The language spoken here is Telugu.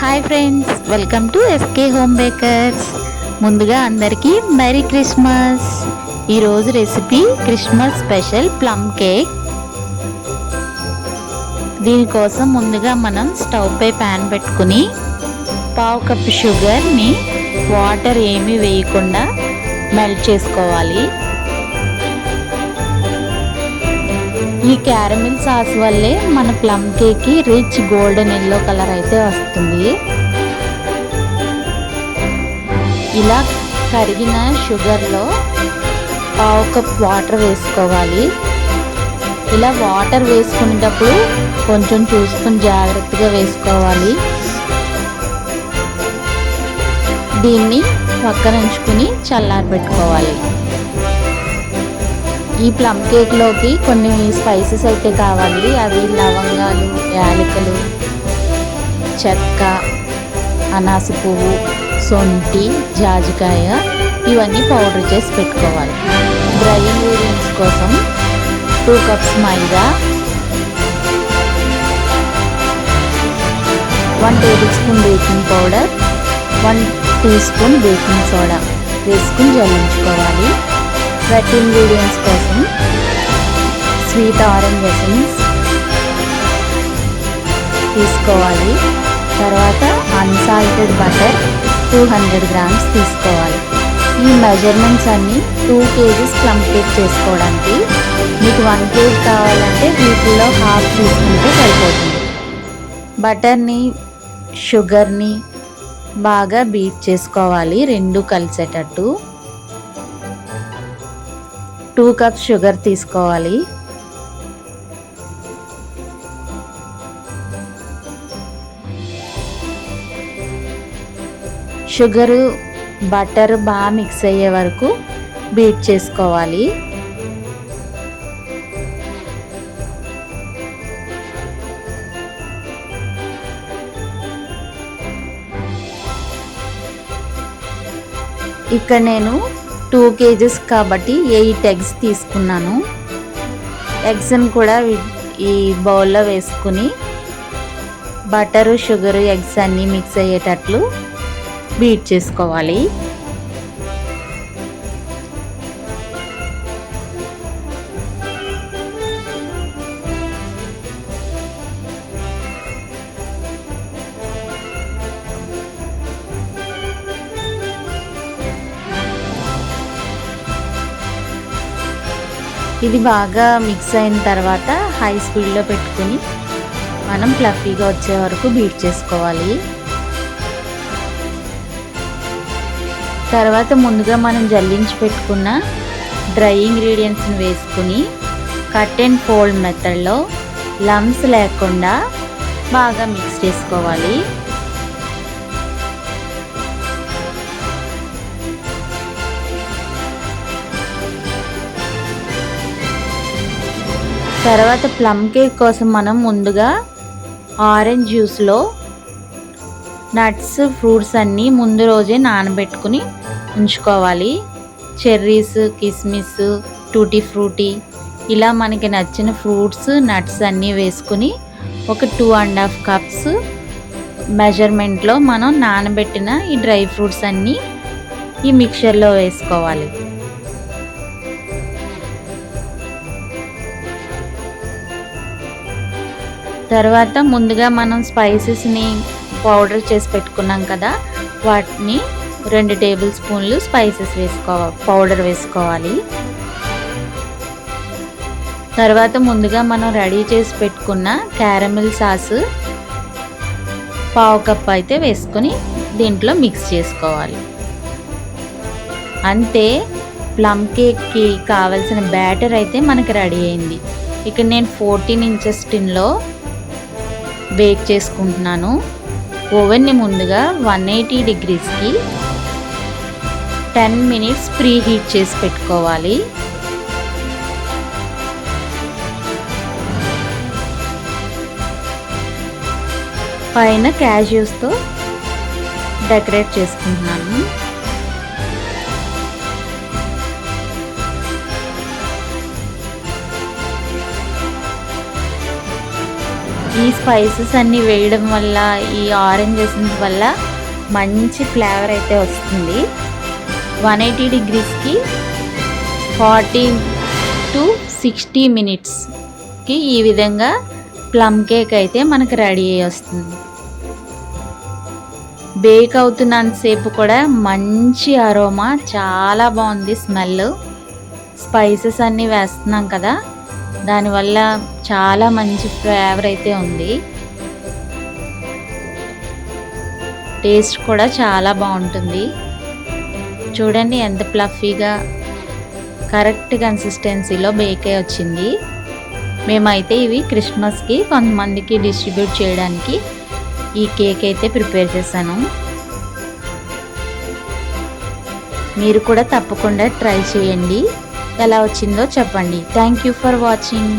Hi friends, welcome to SK home bakers. ముందుగా అందరికీ మెరీ క్రిస్మస్. ఈరోజు recipe Christmas special plum cake. దీనికోసం ముందుగా మనం స్టవ్ పై ప్యాన్ పెట్టుకుని పావు కప్పు షుగర్ని వాటర్ ఏమీ వేయకుండా మెల్ట్ చేసుకోవాలి. ఈ క్యారమిల్ సాస్ వల్లే మన ప్లమ్ కేక్కి రిచ్ గోల్డెన్ ఎల్లో కలర్ అయితే వస్తుంది. ఇలా కరిగిన షుగర్లో పావు కప్ వాటర్ వేసుకోవాలి. ఇలా వాటర్ వేసుకునేటప్పుడు కొంచెం చూసుకొని జాగ్రత్తగా వేసుకోవాలి. దీన్ని పక్కన ఉంచుకుని చల్లారి పెట్టుకోవాలి. ఈ ప్లమ్ కేక్లోకి కొన్ని స్పైసెస్ అయితే కావాలి. అవి లవంగాలు, యాలకులు, చెక్క, అనాస పువ్వు, సొంటి, జాజికాయ ఇవన్నీ పౌడర్ చేసి పెట్టుకోవాలి. డ్రై ఇంగ్రీడియంట్స్ కోసం 2 cups maida, 1 tablespoon baking powder, 1 teaspoon baking soda వేసుకుని జల్లించుకోవాలి. వెట్ ఇంగ్రీడియంట్స్ కోసం స్వీట్ ఆరెంజ్ ఎసెన్స్ తీసుకోవాలి. తర్వాత అన్సాల్టెడ్ బటర్ 200 గ్రామ్స్ తీసుకోవాలి. ఈ మెజర్మెంట్స్ అన్నీ 2 kgs ప్లమ్ కేక్ చేసుకోవడానికి. మీకు 1 kg కావాలంటే వీటిల్లో హాఫ్ తీసుకుంటే సరిపోతుంది. బటర్ని, షుగర్ని బాగా బీట్ చేసుకోవాలి, రెండు కలిసేటట్టు. 2 కప్స్ షుగర్ తీసుకోవాలి. షుగరు, బటర్ బాగా మిక్స్ అయ్యే వరకు బీట్ చేసుకోవాలి. ఇక్కడ నేను 2 kgs కాబట్టి 8 ఎగ్స్ తీసుకున్నాను. ఎగ్స్ని కూడా ఈ బౌల్లో వేసుకుని బటరు, షుగరు, ఎగ్స్ అన్నీ మిక్స్ అయ్యేటట్లు బీట్ చేసుకోవాలి. ఇది బాగా మిక్స్ అయిన తర్వాత హై స్పీడ్లో పెట్టుకుని మనం ఫ్లఫీగా వచ్చే వరకు బీట్ చేసుకోవాలి. తర్వాత ముందుగా మనం జల్లించి పెట్టుకున్న డ్రై ఇంగ్రీడియంట్స్ని వేసుకుని కట్ అండ్ ఫోల్డ్ మెథడ్లో లమ్స్ లేకుండా బాగా మిక్స్ చేసుకోవాలి. తర్వాత ప్లమ్ కేక్ కోసం మనం ముందుగా ఆరెంజ్ జ్యూస్లో నట్స్, ఫ్రూట్స్ అన్నీ ముందు రోజే నానబెట్టుకుని ఉంచుకోవాలి. చెర్రీస్, కిస్మిస్, టూటీ ఫ్రూటీ ఇలా మనకి నచ్చిన ఫ్రూట్స్, నట్స్ అన్నీ వేసుకుని ఒక 2.5 కప్స్ మెజర్మెంట్లో మనం నానబెట్టిన ఈ డ్రై ఫ్రూట్స్ అన్నీ ఈ మిక్చర్లో వేసుకోవాలి. తర్వాత ముందుగా మనం స్పైసెస్ని పౌడర్ చేసి పెట్టుకున్నాం కదా, వాటిని 2 టేబుల్ స్పూన్లు స్పైసెస్ పౌడర్ వేసుకోవాలి. తర్వాత ముందుగా మనం రెడీ చేసి పెట్టుకున్న క్యారమిల్ సాస్ పావు కప్ అయితే వేసుకొని దీంట్లో మిక్స్ చేసుకోవాలి. అంతే, ప్లమ్ కేక్కి కావలసిన బ్యాటర్ అయితే మనకి రెడీ అయింది. ఇక్కడ నేను 14 ఇంచెస్ టిన్లో బేక్ చేసుకుంటున్నాను. ఓవెన్ని ముందుగా 180 డిగ్రీస్కి 10 మినిట్స్ ప్రీ హీట్ చేసి పెట్టుకోవాలి. పైన క్యాష్యూస్తో డెకరేట్ చేసుకుంటున్నాను. ఈ స్పైసెస్ అన్నీ వేయడం వల్ల, ఈ ఆరెంజ్ ఎసెన్స్ వల్ల మంచి ఫ్లేవర్ అయితే వస్తుంది. 180 డిగ్రీస్కి 40 to 60 మినిట్స్కి ఈ విధంగా ప్లమ్ కేక్ అయితే మనకు రెడీ అయ్యి వస్తుంది. బేక్ అవుతున్నంతసేపు కూడా మంచి అరోమా, చాలా బాగుంది స్మెల్. స్పైసెస్ అన్నీ వేస్తున్నాం కదా, దానివల్ల చాలా మంచి ఫ్లేవర్ అయితే ఉంది. టేస్ట్ కూడా చాలా బాగుంటుంది. చూడండి ఎంత ఫ్లఫీగా కరెక్ట్ కన్సిస్టెన్సీలో బేక్ అయ్యి వచ్చింది. మేమైతే ఇవి క్రిస్మస్కి కొంతమందికి డిస్ట్రిబ్యూట్ చేయడానికి ఈ కేక్ అయితే ప్రిపేర్ చేశాను. మీరు కూడా తప్పకుండా ట్రై చేయండి. ఎలా వచ్చిందో చెప్పండి. Thank you for watching.